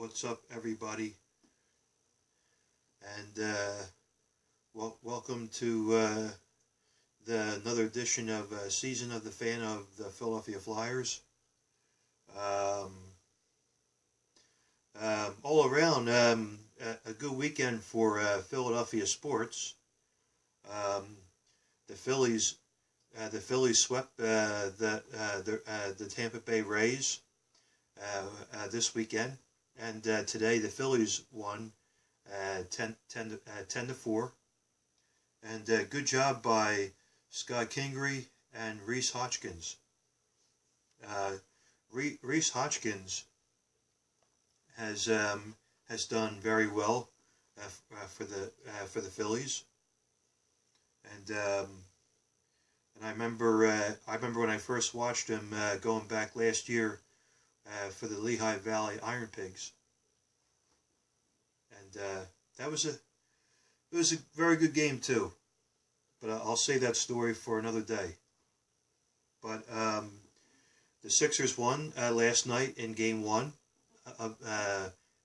What's up, everybody? And welcome to another edition of Season of the Fan of the Philadelphia Flyers. All around, a good weekend for Philadelphia sports. The Phillies swept the Tampa Bay Rays this weekend, and today the Phillies won 10-4. And good job by Scott Kingery and Rhys Hoskins. Rhys Hoskins has done very well for the Phillies, and I remember when I first watched him going back last year for the Lehigh Valley Iron Pigs, and it was a very good game too. But I'll save that story for another day. But the Sixers won last night in Game 1.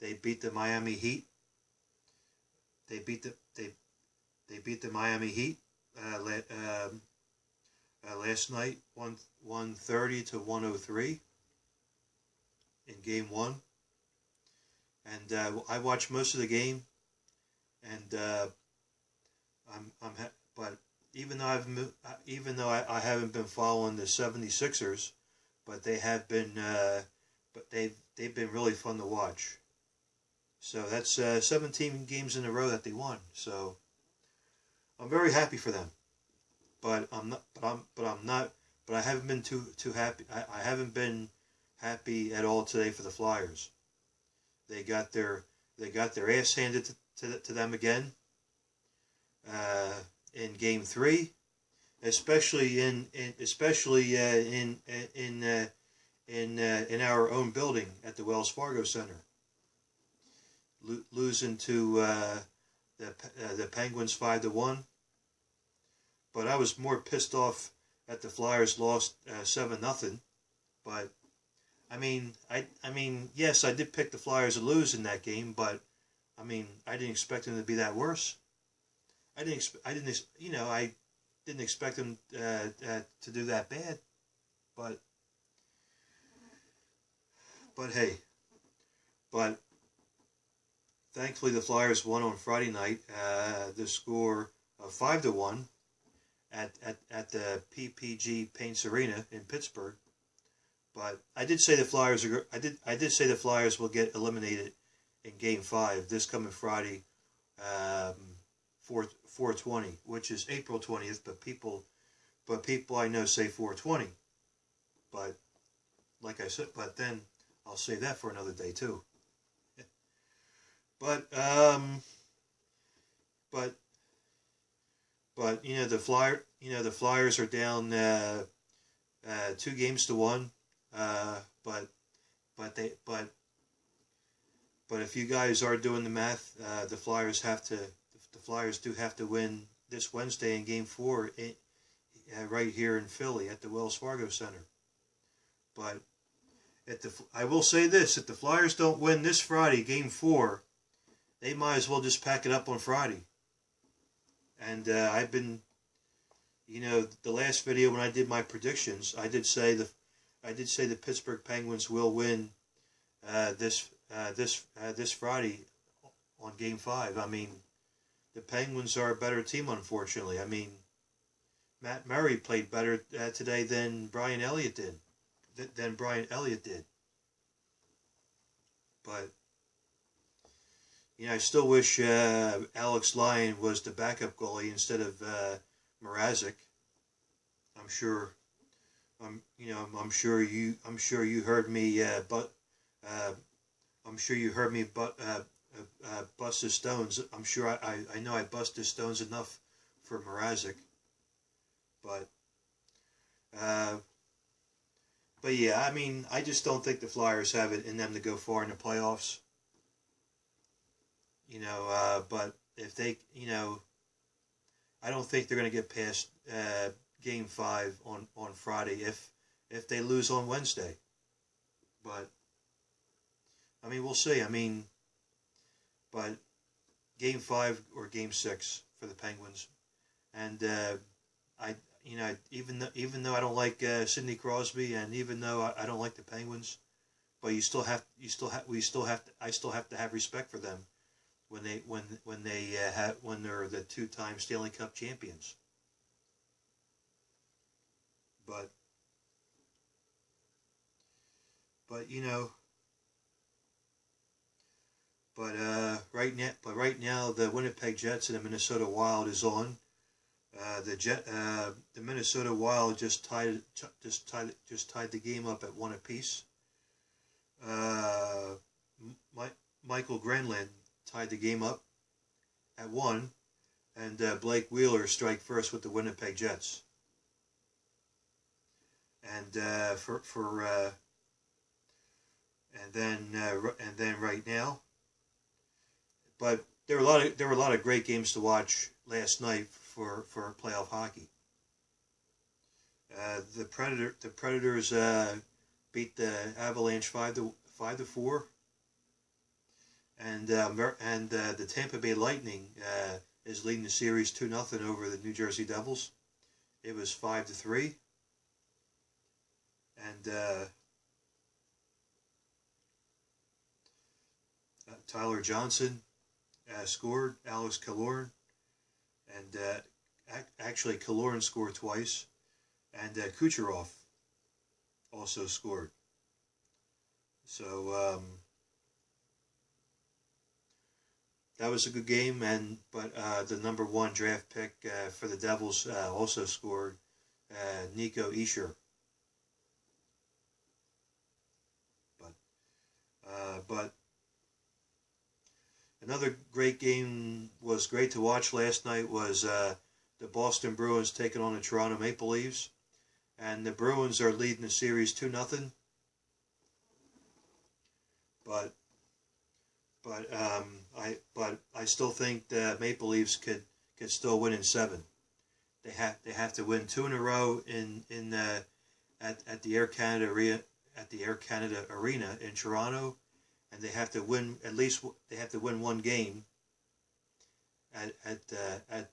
They beat the Miami Heat. They beat the Miami Heat last night, 130-103 in Game 1. And I watched most of the game, and but even though I haven't been following the 76ers, but they have been, but they've been really fun to watch. So that's 17 games in a row that they won. So I'm very happy for them. But I haven't been too happy. I haven't been happy at all today for the Flyers. They got their ass handed to them again. In Game 3, especially in our own building at the Wells Fargo Center, losing to the Penguins 5-1. But I was more pissed off at the Flyers lost 7-0. But I mean, yes, I did pick the Flyers to lose in that game, but I mean, I didn't expect them to be that worse. I didn't expect them to do that bad, but hey, but thankfully the Flyers won on Friday night. The score of 5-1 at the PPG Paints Arena in Pittsburgh. But I did say the Flyers I did say the Flyers will get eliminated in Game 5 this coming Friday. 4/20, which is April 20th, but people I know say 4/20. But like I said, but then I'll save that for another day too. But the Flyers are down 2-1. But if you guys are doing the math, the Flyers do have to win this Wednesday in Game 4 right here in Philly at the Wells Fargo Center. But I will say this, if the Flyers don't win this Friday, Game 4, they might as well just pack it up on Friday. And I've been, the last video when I did my predictions, I did say the Pittsburgh Penguins will win this Friday on Game 5. I mean, the Penguins are a better team, unfortunately. I mean, Matt Murray played better today than Brian Elliott did. But I still wish Alex Lyon was the backup goalie instead of Mrazek. I'm sure you heard me. I'm sure you heard me. Bust his stones. I'm sure I know I bust his stones enough for Mrazek, but yeah, I mean, I just don't think the Flyers have it in them to go far in the playoffs. But if they, I don't think they're going to get past Game 5 on Friday if they lose on Wednesday. But I mean, we'll see. I mean, but Game 5 or Game 6 for the Penguins, and even though I don't like Sidney Crosby, and even though I don't like the Penguins, but I still have to have respect for them when they're the 2-time Stanley Cup champions. But right now the Winnipeg Jets and the Minnesota Wild is on. The Minnesota Wild just tied the game up at 1 apiece. Michael Granlund tied the game up at 1, and Blake Wheeler strike first with the Winnipeg Jets. And then right now, but there were a lot of great games to watch last night for playoff hockey. The Predators beat the Avalanche 5-4, and the Tampa Bay Lightning is leading the series 2-0 over the New Jersey Devils. It was 5-3, and Tyler Johnson scored. Alex Killorn, and actually Killorn scored twice, and Kucherov also scored. So that was a good game, but the number 1 draft pick for the Devils also scored, Nico Hischier. But another great game was great to watch last night was the Boston Bruins taking on the Toronto Maple Leafs, and the Bruins are leading the series 2-0. But I still think the Maple Leafs could still win in 7. They have to win 2 in a row at the Air Canada Arena in Toronto, and they have to win one game at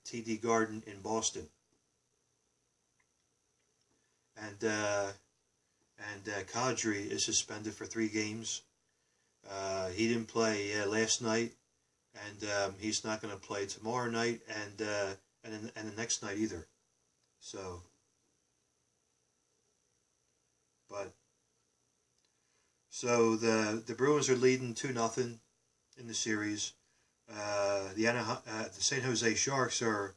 TD Garden in Boston. And Kadri is suspended for 3 games. He didn't play last night, and he's not going to play tomorrow night, and the next night either. So, the Bruins are leading 2-0 in the series. The San Jose Sharks are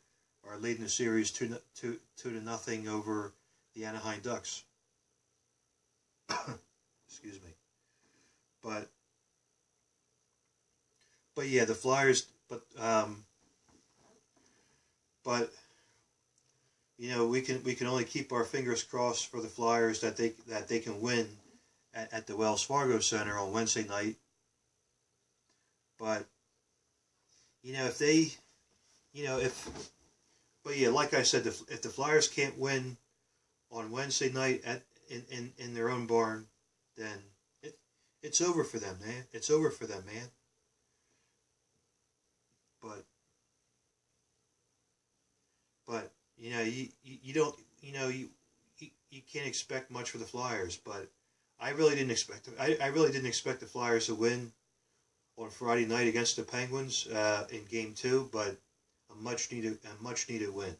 leading the series 2-0 over the Anaheim Ducks. Excuse me. But yeah, the Flyers. But we can only keep our fingers crossed for the Flyers that they can win at the Wells Fargo Center on Wednesday night. But like I said, if the Flyers can't win on Wednesday night in their own barn, then it's over for them, man. It's over for them, man. But you can't expect much for the Flyers. But I really didn't expect the Flyers to win on Friday night against the Penguins in Game 2, but a much needed win.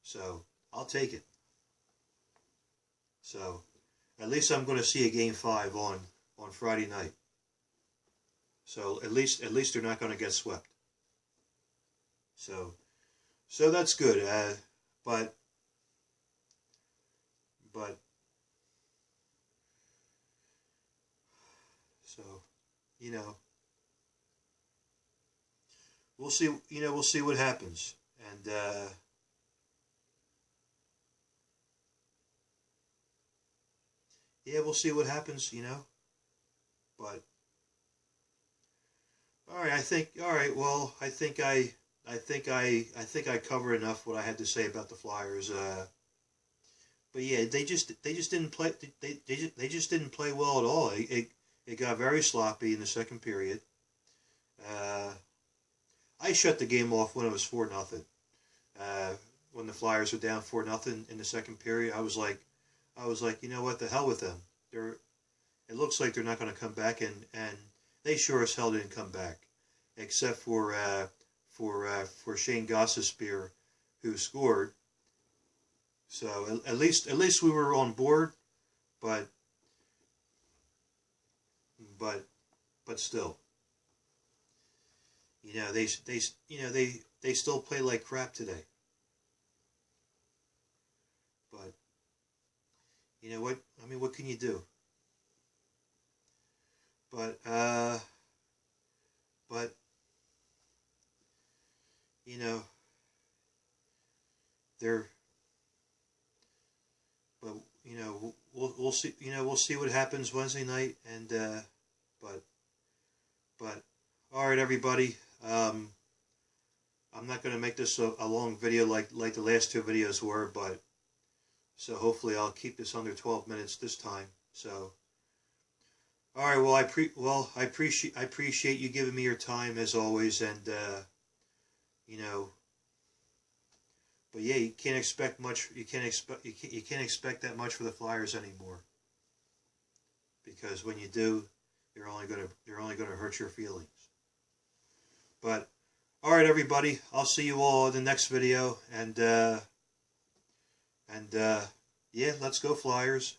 So I'll take it. So at least I'm going to see a Game 5 on Friday night. So at least they're not going to get swept. So that's good. But so we'll see. We'll see what happens, and we'll see what happens. But all right. Well, I think I covered enough what I had to say about the Flyers. But yeah, they just didn't play. They just didn't play well at all. It got very sloppy in the second period. I shut the game off when it was 4-0. When the Flyers were down 4-0 in the second period, I was like, you know what, the hell with them. It looks like they're not going to come back, and they sure as hell didn't come back, except for Shane Gostisbehere, who scored. So at least we were on board, but still, you know, they still play like crap today. But you know what? I mean, what can you do? But you know, we'll see. You know, we'll see what happens Wednesday night, and but all right, everybody. I'm not going to make this a long video like the last two videos were, but so hopefully I'll keep this under 12 minutes this time. So, all right. Well, I appreciate you giving me your time as always, and you know. But yeah, you can't expect much. You can't expect that much for the Flyers anymore. Because when you do, you're only gonna hurt your feelings. But all right, everybody, I'll see you all in the next video, and yeah, let's go Flyers.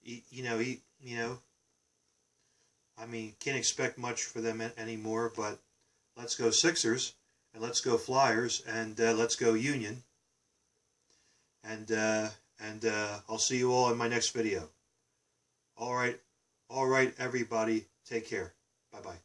You know. I mean, can't expect much for them anymore. But let's go Sixers. And let's go Flyers, and let's go Union. And I'll see you all in my next video. All right, everybody, take care. Bye-bye.